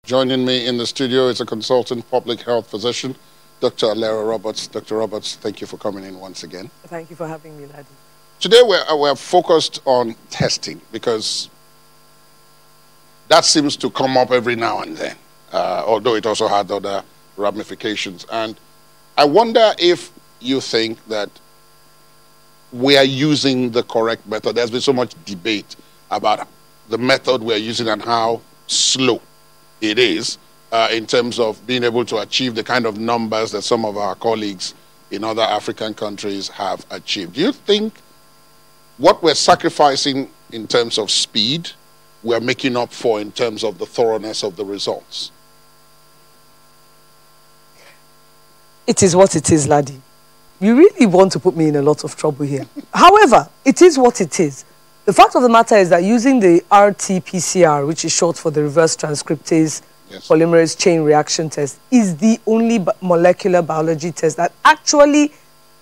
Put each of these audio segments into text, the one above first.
Joining me in the studio is a consultant public health physician, Dr. Alera Roberts. Dr. Roberts, thank you for coming in once again. Thank you for having me, Laddie. Today we're focused on testing because that seems to come up every now and then, although it also had other ramifications. And I wonder if you think that we are using the correct method. There's been so much debate about the method we're using and how slow it is in terms of being able to achieve the kind of numbers that some of our colleagues in other African countries have achieved. Do you think what we're sacrificing in terms of speed, we're making up for in terms of the thoroughness of the results? It is what it is, Laddie. You really want to put me in a lot of trouble here. However, it is what it is. The fact of the matter is that using the RT-PCR, which is short for the reverse transcriptase polymerase chain reaction test, is the only molecular biology test that actually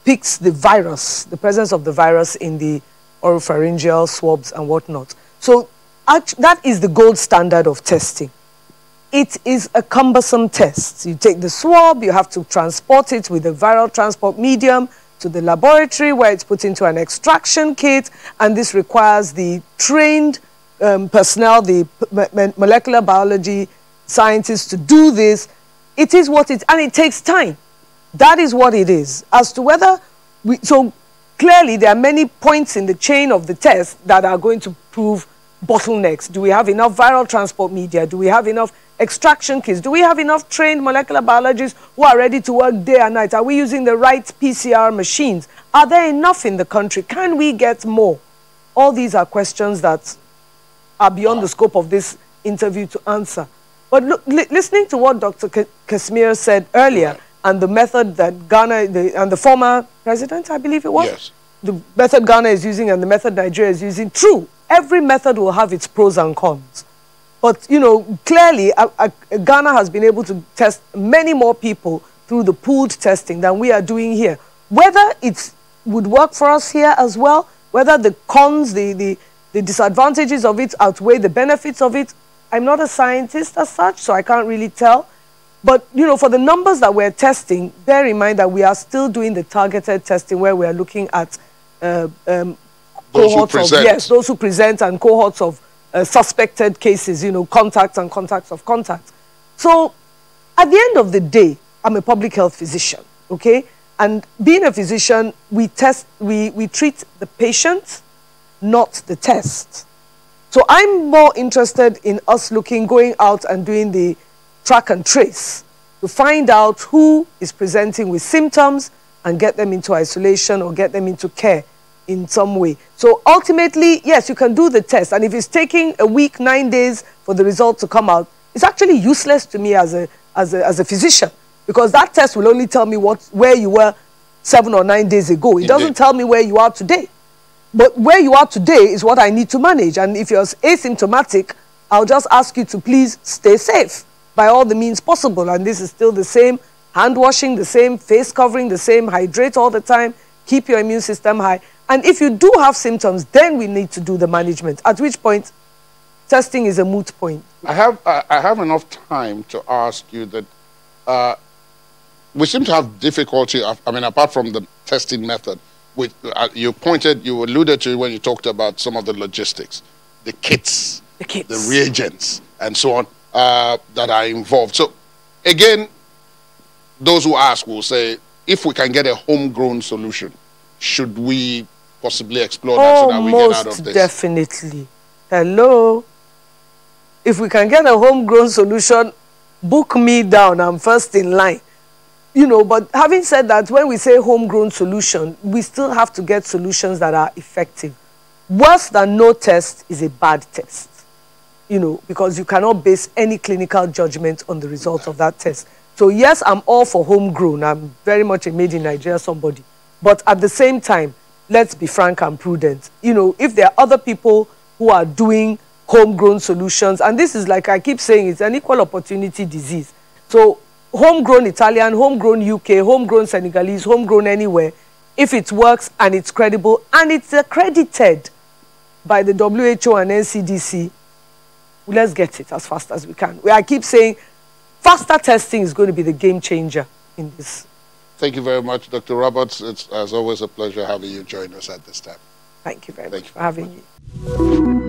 picks the virus, the presence of the virus in the oropharyngeal swabs and whatnot. So that is the gold standard of testing. It is a cumbersome test. You take the swab, you have to transport it with a viral transport medium to the laboratory where it's put into an extraction kit, and this requires the trained personnel, the molecular biology scientists to do this. It is what it, and it takes time. That is what it is. As to whether so clearly there are many points in the chain of the test that are going to prove bottlenecks. Do we have enough viral transport media? Do we have enough extraction kits? Do we have enough trained molecular biologists who are ready to work day and night? Are we using the right PCR machines? Are there enough in the country? Can we get more? All these are questions that are beyond the scope of this interview to answer. But look, listening to what Dr. Casimir said earlier, and the method that Ghana, and the former president, I believe it was, the method Ghana is using and the method Nigeria is using, true. Every method will have its pros and cons. But, you know, clearly, Ghana has been able to test many more people through the pooled testing than we are doing here. Whether it would work for us here as well, whether the cons, the disadvantages of it outweigh the benefits of it, I'm not a scientist as such, so I can't really tell. But, you know, for the numbers that we're testing, bear in mind that we are still doing the targeted testing where we are looking at cohorts of, those who present and cohorts of suspected cases, you know, contacts and contacts of contacts. So at the end of the day, I'm a public health physician, okay? And being a physician, we treat the patient, not the test. So I'm more interested in us going out and doing the track and trace to find out who is presenting with symptoms and get them into isolation or get them into care in some way. So ultimately, yes, you can do the test. And if it's taking a week, 9 days for the result to come out, it's actually useless to me as a physician, because that test will only tell me where you were 7 or 9 days ago. It doesn't tell me where you are today. But where you are today is what I need to manage. And if you're asymptomatic, I'll just ask you to please stay safe by all the means possible. And this is still the same hand washing, the same face covering, the same hydrate all the time, keep your immune system high. And if you do have symptoms, then we need to do the management, at which point testing is a moot point. I have enough time to ask you that we seem to have difficulty, I mean, apart from the testing method, which you alluded to when you talked about some of the logistics, the kits, the reagents, and so on, that are involved. So, again, those who ask will say, if we can get a homegrown solution, should we possibly explore that so that we get out of this? Most definitely. Hello? If we can get a homegrown solution, book me down. I'm first in line. You know, but having said that, when we say homegrown solution, we still have to get solutions that are effective. Worse than no test is a bad test, you know, because you cannot base any clinical judgment on the result of that test. So yes, I'm all for homegrown. I'm very much a made in Nigeria somebody. But at the same time, let's be frank and prudent. You know, if there are other people who are doing homegrown solutions, and this is, like I keep saying, it's an equal opportunity disease. So homegrown Italian, homegrown UK, homegrown Senegalese, homegrown anywhere, if it works and it's credible and it's accredited by the WHO and NCDC, let's get it as fast as we can. I keep saying faster testing is going to be the game changer in this. Thank you very much, Dr. Roberts. It's, as always, a pleasure having you join us at this time. Thank you very much for having me.